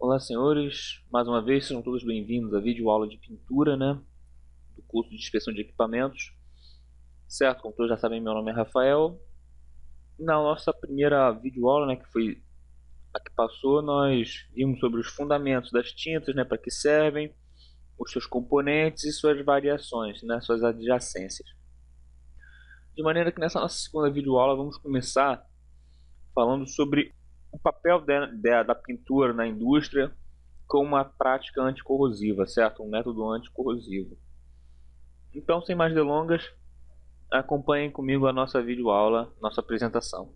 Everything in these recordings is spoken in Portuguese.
Olá, senhores. Mais uma vez, sejam todos bem-vindos à videoaula de pintura, né? Do curso de inspeção de equipamentos. Certo? Como todos já sabem, meu nome é Rafael. Na nossa primeira videoaula, né, que foi a que passou, nós vimos sobre os fundamentos das tintas, né, para que servem, os seus componentes e suas variações, né, suas adjacências. De maneira que nessa nossa segunda videoaula vamos começar falando sobre o papel da pintura na indústria com uma prática anticorrosiva, certo? Um método anticorrosivo. Então, sem mais delongas, acompanhem comigo a nossa videoaula, nossa apresentação.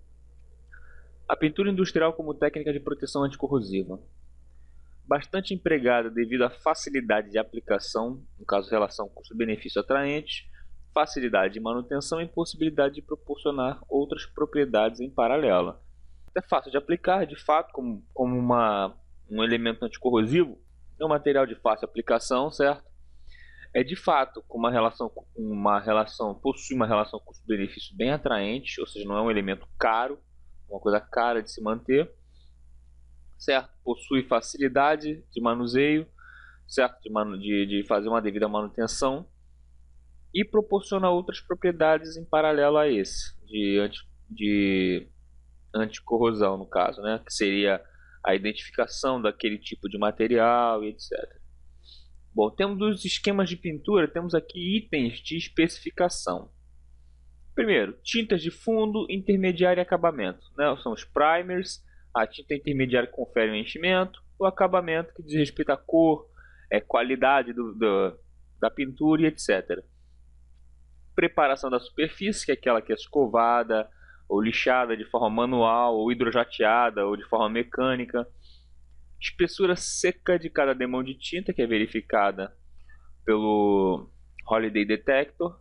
A pintura industrial como técnica de proteção anticorrosiva. Bastante empregada devido à facilidade de aplicação, no caso relação custo-benefício atraente, facilidade de manutenção e possibilidade de proporcionar outras propriedades em paralelo. É fácil de aplicar, de fato, como um elemento anticorrosivo, é um material de fácil aplicação, certo? É de fato com possui uma relação custo-benefício bem atraente, ou seja, não é um elemento caro, uma coisa cara de se manter, certo? Possui facilidade de manuseio, certo? De fazer uma devida manutenção e proporciona outras propriedades em paralelo a esse, de anticorrosão, no caso, né? Que seria a identificação daquele tipo de material e etc. Bom, temos os esquemas de pintura, temos aqui itens de especificação. Primeiro, tintas de fundo, intermediário e acabamento, né? São os primers, a tinta intermediária que confere o enchimento, o acabamento que diz respeito à cor, qualidade da pintura e etc. Preparação da superfície, que é aquela que é escovada ou lixada de forma manual, ou hidrojateada, ou de forma mecânica. Espessura seca de cada demão de tinta, que é verificada pelo Holiday Detector.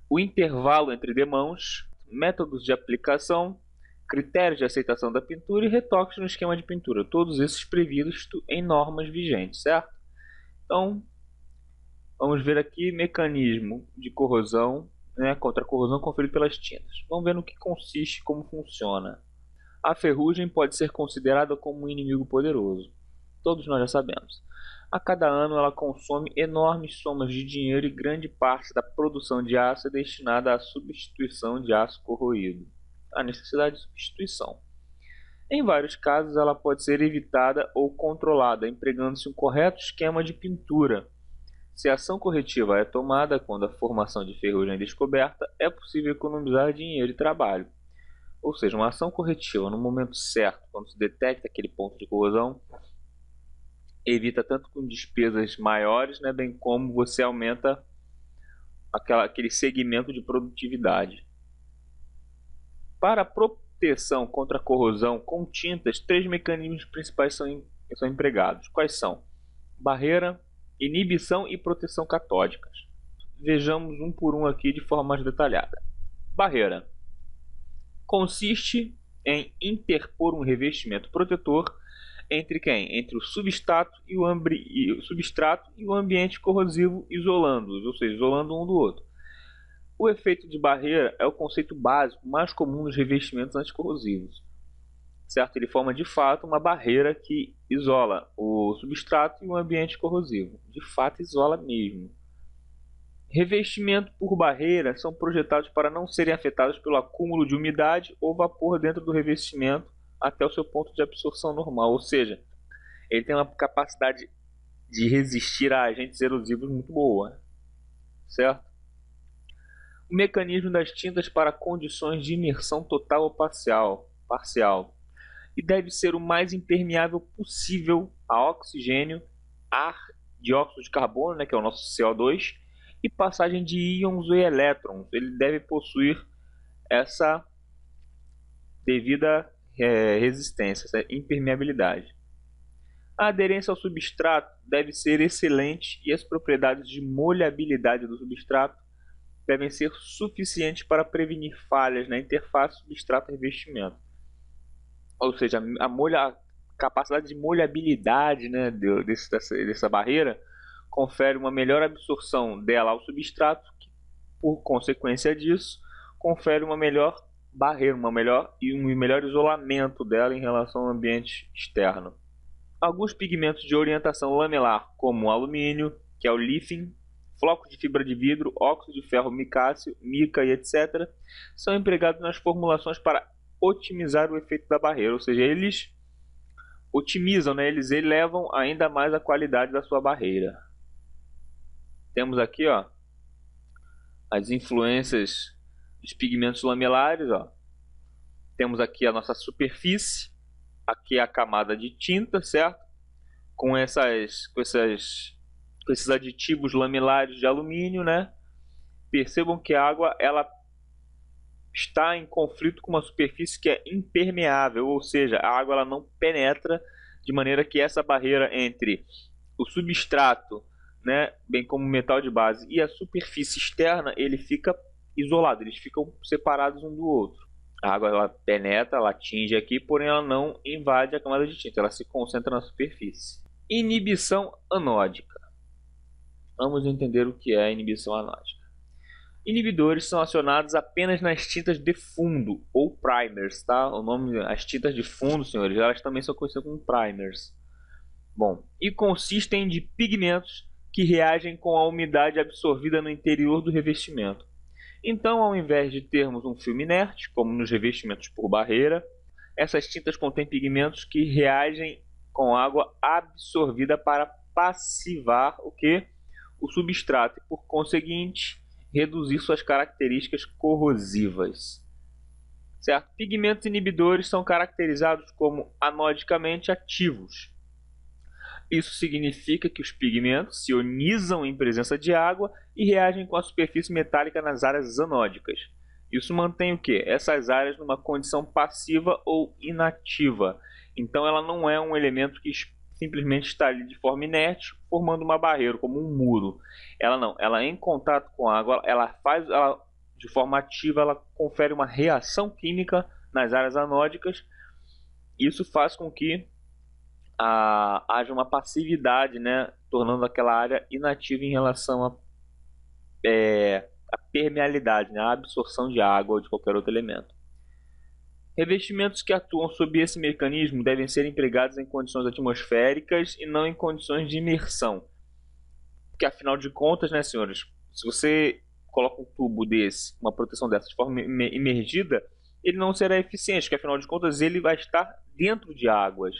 O intervalo entre demãos, métodos de aplicação, critérios de aceitação da pintura e retoques no esquema de pintura. Todos esses previstos em normas vigentes, certo? Então, vamos ver aqui mecanismo de corrosão, né, contra a corrosão conferido pelas tintas. Vamos ver no que consiste, como funciona. A ferrugem pode ser considerada como um inimigo poderoso. Todos nós já sabemos. A cada ano ela consome enormes somas de dinheiro e grande parte da produção de aço é destinada à substituição de aço corroído. A necessidade de substituição. Em vários casos ela pode ser evitada ou controlada, empregando-se um correto esquema de pintura. Se a ação corretiva é tomada quando a formação de ferrugem é descoberta, é possível economizar dinheiro e trabalho. Ou seja, uma ação corretiva no momento certo, quando se detecta aquele ponto de corrosão, evita tanto com despesas maiores, né, bem como você aumenta aquele segmento de produtividade. Para a proteção contra a corrosão com tintas, 3 mecanismos principais são empregados. Quais são? Barreira, inibição e proteção catódicas. Vejamos um por um aqui de forma mais detalhada. Barreira consiste em interpor um revestimento protetor entre quem? Entre o substrato e o ambiente corrosivo, isolando-os, ou seja, isolando um do outro. O efeito de barreira é o conceito básico mais comum nos revestimentos anticorrosivos. Certo? Ele forma de fato uma barreira que isola o substrato e o ambiente corrosivo. De fato, isola mesmo. Revestimento por barreira são projetados para não serem afetados pelo acúmulo de umidade ou vapor dentro do revestimento até o seu ponto de absorção normal, ou seja, ele tem uma capacidade de resistir a agentes erosivos muito boa, certo? O mecanismo das tintas para condições de imersão total ou parcial, e deve ser o mais impermeável possível a oxigênio, ar, dióxido de carbono, né, que é o nosso CO2, e passagem de íons e elétrons. Ele deve possuir essa devida resistência, essa impermeabilidade. A aderência ao substrato deve ser excelente e as propriedades de molhabilidade do substrato devem ser suficientes para prevenir falhas na interface substrato-revestimento. Ou seja, a capacidade de molhabilidade, né, dessa barreira confere uma melhor absorção dela ao substrato, que, por consequência disso, confere uma melhor barreira, um melhor isolamento dela em relação ao ambiente externo. Alguns pigmentos de orientação lamelar, como o alumínio, que é o leafing, flocos de fibra de vidro, óxido de ferro micáceo, mica e etc., são empregados nas formulações para otimizar o efeito da barreira, ou seja, eles otimizam, né? Eles elevam ainda mais a qualidade da sua barreira. Temos aqui, ó, as influências dos pigmentos lamelares, ó. Temos aqui a nossa superfície, aqui é a camada de tinta, certo? Com esses aditivos lamelares de alumínio, né? Percebam que a água ela está em conflito com uma superfície que é impermeável, ou seja, a água ela não penetra, de maneira que essa barreira entre o substrato, né, bem como o metal de base, e a superfície externa, ele fica isolado, eles ficam separados um do outro. A água ela penetra, ela atinge aqui, porém ela não invade a camada de tinta, ela se concentra na superfície. Inibição anódica. Vamos entender o que é a inibição anódica. Inibidores são acionados apenas nas tintas de fundo, ou primers, tá? O nome, as tintas de fundo, senhores, elas também são conhecidas como primers. Bom, e consistem de pigmentos que reagem com a umidade absorvida no interior do revestimento. Então, ao invés de termos um filme inerte, como nos revestimentos por barreira, essas tintas contêm pigmentos que reagem com água absorvida para passivar o que? O substrato e, por conseguinte, reduzir suas características corrosivas. Certo? Pigmentos inibidores são caracterizados como anodicamente ativos. Isso significa que os pigmentos se ionizam em presença de água e reagem com a superfície metálica nas áreas anódicas. Isso mantém o quê? Essas áreas numa condição passiva ou inativa. Então ela não é um elemento que simplesmente está ali de forma inerte, formando uma barreira, como um muro. Ela não, ela em contato com a água, ela de forma ativa, ela confere uma reação química nas áreas anódicas. Isso faz com que haja uma passividade, né, tornando aquela área inativa em relação à permeabilidade, né, a absorção de água ou de qualquer outro elemento. Revestimentos que atuam sob esse mecanismo devem ser empregados em condições atmosféricas e não em condições de imersão. Porque afinal de contas, né, senhores, se você coloca um tubo desse, uma proteção dessa de forma imergida, ele não será eficiente, porque afinal de contas ele vai estar dentro de águas.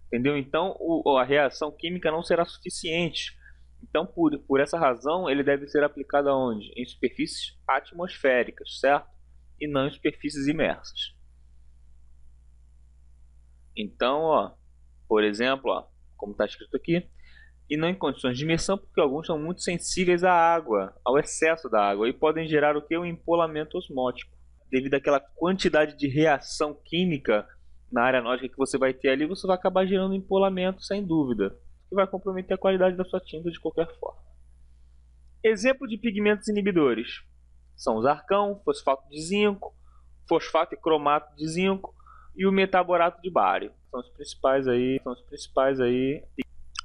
Entendeu? Então a reação química não será suficiente. Então por essa razão ele deve ser aplicado aonde? Em superfícies atmosféricas, certo? E não em superfícies imersas. Então, ó, por exemplo, ó, como está escrito aqui, e não em condições de imersão, porque alguns são muito sensíveis à água, ao excesso da água, e podem gerar o que? Um empolamento osmótico. Devido àquela quantidade de reação química na área anódica que você vai ter ali, você vai acabar gerando empolamento sem dúvida, que vai comprometer a qualidade da sua tinta de qualquer forma. Exemplo de pigmentos inibidores são o arcão, fosfato de zinco, fosfato e cromato de zinco e o metaborato de bário. São os principais aí.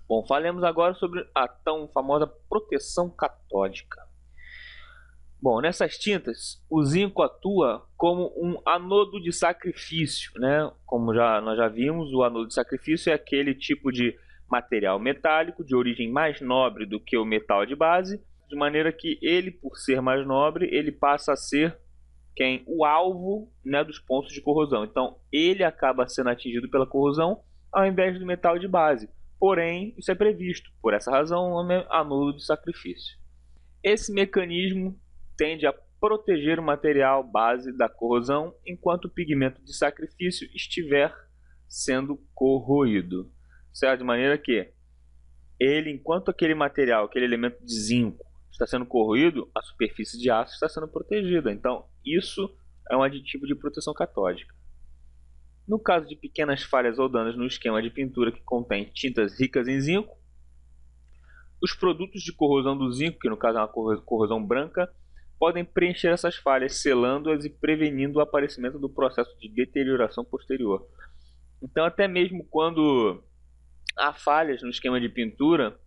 Bom, falemos agora sobre a tão famosa proteção catódica. Bom, nessas tintas, o zinco atua como um anodo de sacrifício, né? Como nós já vimos, o anodo de sacrifício é aquele tipo de material metálico de origem mais nobre do que o metal de base, de maneira que ele, por ser mais nobre, ele passa a ser o alvo, né, dos pontos de corrosão. Então, ele acaba sendo atingido pela corrosão ao invés do metal de base. Porém, isso é previsto. Por essa razão, o nome é anodo de sacrifício. Esse mecanismo tende a proteger o material base da corrosão enquanto o pigmento de sacrifício estiver sendo corroído, certo? De maneira que enquanto aquele material, aquele elemento de zinco está sendo corroído, a superfície de aço está sendo protegida. Então, isso é um aditivo de proteção catódica. No caso de pequenas falhas ou danos no esquema de pintura que contém tintas ricas em zinco, os produtos de corrosão do zinco, que no caso é uma corrosão branca, podem preencher essas falhas, selando-as e prevenindo o aparecimento do processo de deterioração posterior. Então, até mesmo quando há falhas no esquema de pintura,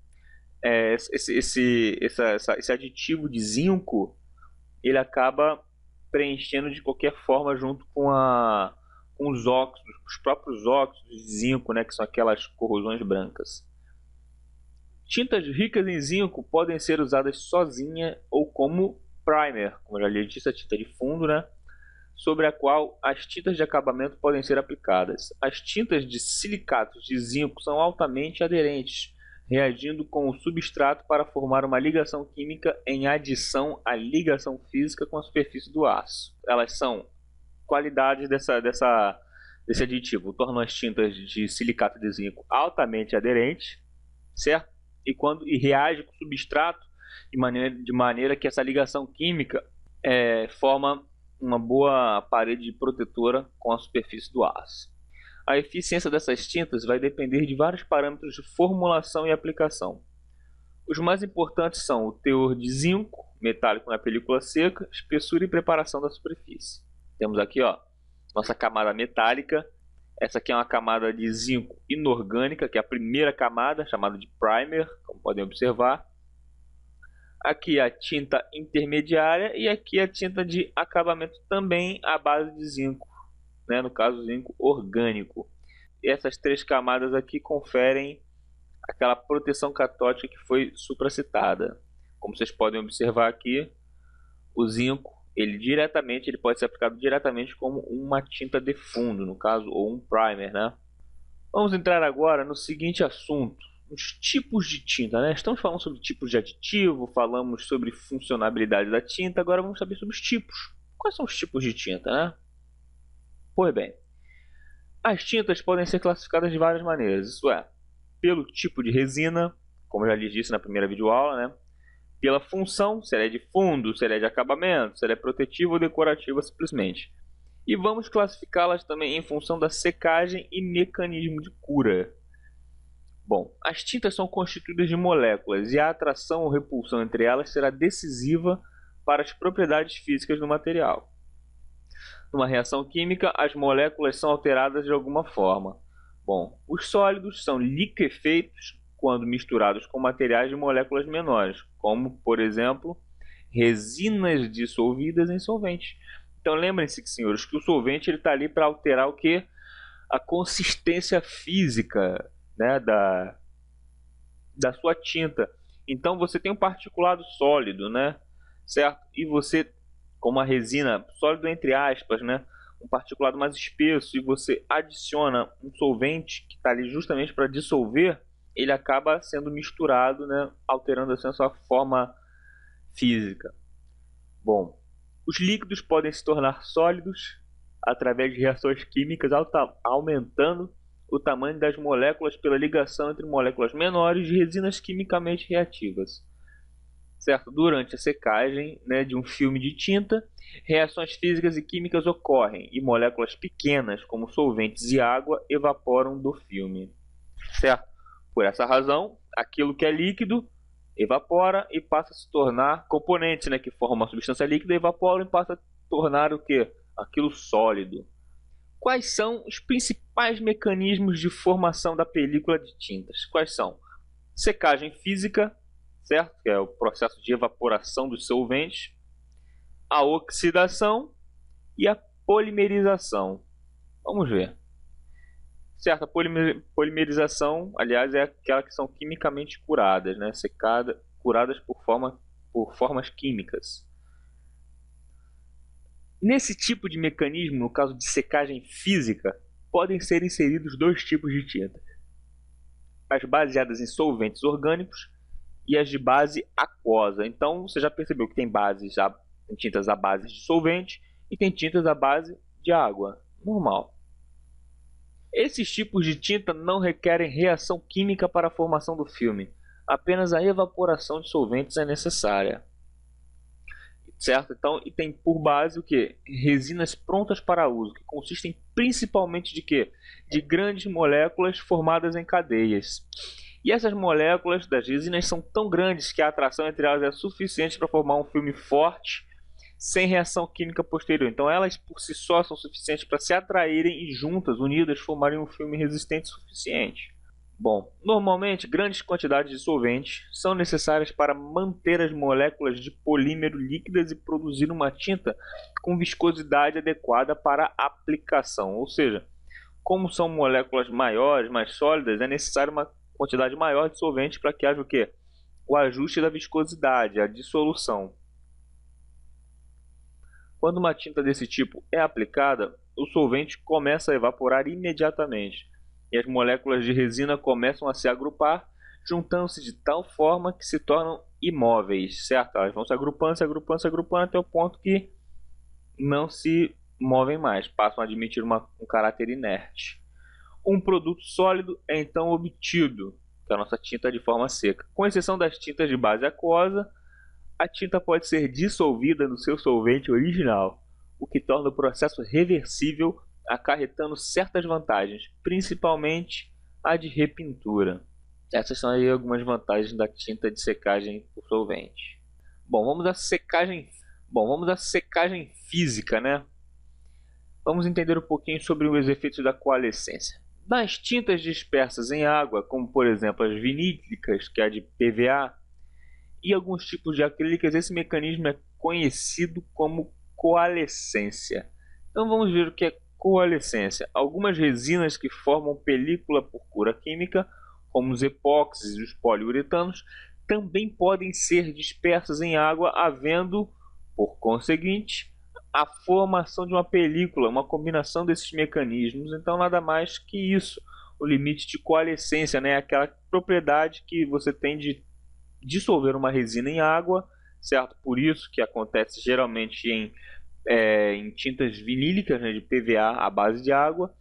esse aditivo de zinco ele acaba preenchendo de qualquer forma junto com com os óxidos, os próprios óxidos de zinco, né, que são aquelas corrosões brancas. Tintas ricas em zinco podem ser usadas sozinha ou como primer, como eu já lhe disse, a tinta de fundo, né, sobre a qual as tintas de acabamento podem ser aplicadas. As tintas de silicatos de zinco são altamente aderentes, reagindo com o substrato para formar uma ligação química em adição à ligação física com a superfície do aço. Elas são qualidades desse aditivo, tornam as tintas de silicato de zinco altamente aderentes, certo? E reage com o substrato de maneira que essa ligação química forma uma boa parede protetora com a superfície do aço. A eficiência dessas tintas vai depender de vários parâmetros de formulação e aplicação. Os mais importantes são o teor de zinco metálico na película seca, espessura e preparação da superfície. Temos aqui, ó, nossa camada metálica. Essa aqui é uma camada de zinco inorgânica, que é a primeira camada, chamada de primer, como podem observar. Aqui a tinta intermediária e aqui a tinta de acabamento também à base de zinco, né? No caso, zinco orgânico. E essas três camadas aqui conferem aquela proteção catótica que foi supracitada. Como vocês podem observar aqui, o zinco ele pode ser aplicado diretamente como uma tinta de fundo, no caso, ou um primer, né? Vamos entrar agora no seguinte assunto: os tipos de tinta, né? Estamos falando sobre tipos de aditivo, falamos sobre funcionalidade da tinta, agora vamos saber sobre os tipos. Quais são os tipos de tinta, né? Pois bem, as tintas podem ser classificadas de várias maneiras, isso é, pelo tipo de resina, como eu já lhes disse na primeira videoaula, né? Pela função, se ela é de fundo, se ela é de acabamento, se ela é protetiva ou decorativa simplesmente. E vamos classificá-las também em função da secagem e mecanismo de cura. Bom, as tintas são constituídas de moléculas e a atração ou repulsão entre elas será decisiva para as propriedades físicas do material. Numa reação química, as moléculas são alteradas de alguma forma. Bom, os sólidos são liquefeitos quando misturados com materiais de moléculas menores, como, por exemplo, resinas dissolvidas em solvente. Então lembrem-se, senhores, que o solvente está ali para alterar o que? A consistência física, né, da sua tinta. Então você tem um particulado sólido, né, certo? E você, como a resina, sólido entre aspas, né, um particulado mais espesso, e você adiciona um solvente que está ali justamente para dissolver, ele acaba sendo misturado, né, alterando assim a sua forma física. Bom, os líquidos podem se tornar sólidos através de reações químicas, aumentando o tamanho das moléculas pela ligação entre moléculas menores de resinas quimicamente reativas. Certo? Durante a secagem, né, de um filme de tinta, reações físicas e químicas ocorrem e moléculas pequenas, como solventes e água, evaporam do filme. Certo? Por essa razão, aquilo que é líquido evapora e passa a se tornar componentes, né, que formam uma substância líquida, evaporam e passa a tornar o que? Aquilo sólido. Quais são os principais mecanismos de formação da película de tintas? Quais são? Secagem física, certo? Que é o processo de evaporação dos solventes, a oxidação e a polimerização. Vamos ver. Certo, a polimerização, aliás, é aquela que são quimicamente curadas, né? Curadas por formas químicas. Nesse tipo de mecanismo, no caso de secagem física, podem ser inseridos dois tipos de tintas: as baseadas em solventes orgânicos e as de base aquosa. Então você já percebeu que tem tintas à base de solvente e tem tintas à base de água normal. Esses tipos de tinta não requerem reação química para a formação do filme, apenas a evaporação de solventes é necessária. Certo? Então, e tem por base o que? Resinas prontas para uso, que consistem principalmente de quê? De grandes moléculas formadas em cadeias. E essas moléculas das resinas são tão grandes que a atração entre elas é suficiente para formar um filme forte, sem reação química posterior. Então elas por si só são suficientes para se atraírem e juntas, unidas, formarem um filme resistente o suficiente. Bom, normalmente grandes quantidades de solventes são necessárias para manter as moléculas de polímero líquidas e produzir uma tinta com viscosidade adequada para aplicação. Ou seja, como são moléculas maiores, mais sólidas, é necessário uma quantidade maior de solvente para que haja o quê? O ajuste da viscosidade, a dissolução. Quando uma tinta desse tipo é aplicada, o solvente começa a evaporar imediatamente e as moléculas de resina começam a se agrupar, juntando-se de tal forma que se tornam imóveis, certo? Elas vão se agrupando, se agrupando, se agrupando até o ponto que não se movem mais, passam a admitir um caráter inerte. Um produto sólido é então obtido, que é a nossa tinta de forma seca. Com exceção das tintas de base aquosa, a tinta pode ser dissolvida no seu solvente original, o que torna o processo reversível, acarretando certas vantagens, principalmente a de repintura. Essas são aí algumas vantagens da tinta de secagem por solvente. Bom, vamos à secagem física, né? Vamos entender um pouquinho sobre os efeitos da coalescência. Nas tintas dispersas em água, como por exemplo as vinílicas, que é a de PVA, e alguns tipos de acrílicas, esse mecanismo é conhecido como coalescência. Então vamos ver o que é coalescência. Algumas resinas que formam película por cura química, como os epóxis e os poliuretanos, também podem ser dispersas em água, havendo, por conseguinte, a formação de uma película, uma combinação desses mecanismos. Então nada mais que isso, o limite de coalescência, né? Aquela propriedade que você tem de dissolver uma resina em água, certo? Por isso que acontece geralmente em tintas vinílicas, né, de PVA à base de água,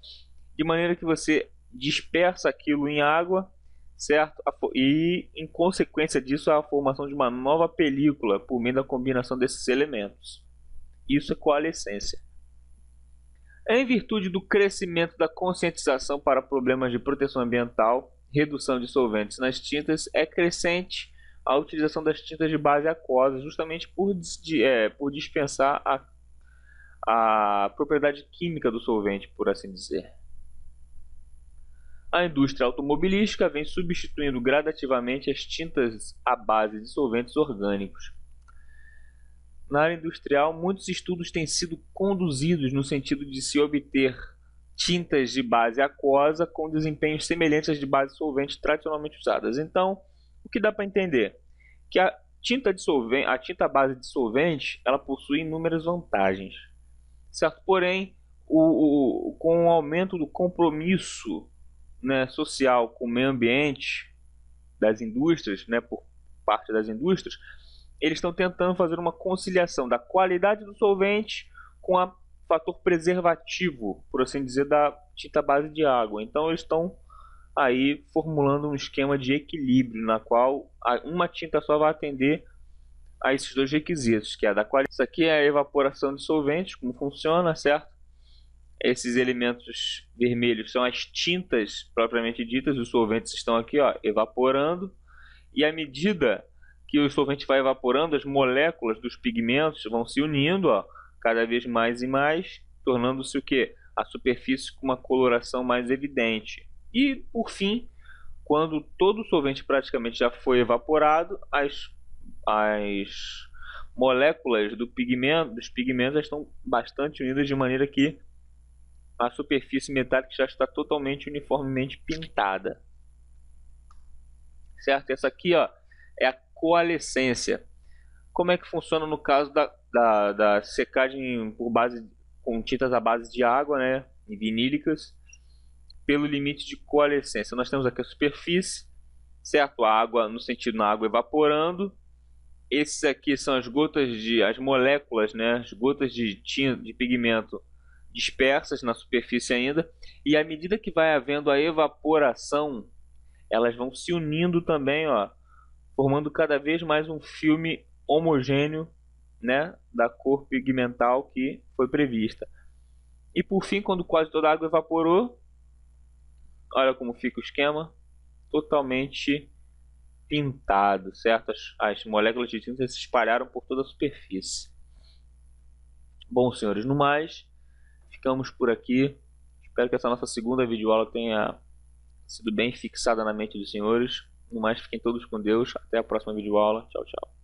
de maneira que você dispersa aquilo em água, certo? E em consequência disso há a formação de uma nova película por meio da combinação desses elementos. Isso é coalescência. Em virtude do crescimento da conscientização para problemas de proteção ambiental, redução de solventes nas tintas, é crescente a utilização das tintas de base aquosa, justamente por dispensar a propriedade química do solvente, por assim dizer. A indústria automobilística vem substituindo gradativamente as tintas à base de solventes orgânicos. Na área industrial, muitos estudos têm sido conduzidos no sentido de se obter tintas de base aquosa com desempenhos semelhantes às de base solvente tradicionalmente usadas. Então, o que dá para entender? Que a tinta base de solvente, ela possui inúmeras vantagens, certo? Porém, com o aumento do compromisso, né, social com o meio ambiente das indústrias, né, por parte das indústrias, eles estão tentando fazer uma conciliação da qualidade do solvente com o fator preservativo, por assim dizer, da tinta base de água. Então eles estão aí formulando um esquema de equilíbrio na qual uma tinta só vai atender a esses dois requisitos, que é a da qualidade. Isso aqui é a evaporação de solventes, como funciona, certo? Esses elementos vermelhos são as tintas propriamente ditas, os solventes estão aqui, ó, evaporando, e à medida que o solvente vai evaporando, as moléculas dos pigmentos vão se unindo, ó, cada vez mais e mais, tornando-se o que? A superfície com uma coloração mais evidente. E, por fim, quando todo o solvente praticamente já foi evaporado, as moléculas dos pigmentos já estão bastante unidas de maneira que a superfície metálica já está totalmente uniformemente pintada. Certo? Essa aqui, ó, é a coalescência. Como é que funciona no caso da secagem por base com tintas à base de água, né, e vinílicas, pelo limite de coalescência? Nós temos aqui a superfície, certo? A água, no sentido na água evaporando. Esses aqui são as moléculas, né, as gotas de tinta, de pigmento dispersas na superfície ainda. E à medida que vai havendo a evaporação, elas vão se unindo também, ó, formando cada vez mais um filme homogêneo, né, da cor pigmental que foi prevista. E por fim, quando quase toda a água evaporou, olha como fica o esquema, totalmente pintado, certo? As moléculas de tinta se espalharam por toda a superfície. Bom, senhores, no mais, ficamos por aqui. Espero que essa nossa segunda videoaula tenha sido bem fixada na mente dos senhores. No mais, fiquem todos com Deus. Até a próxima videoaula. Tchau, tchau.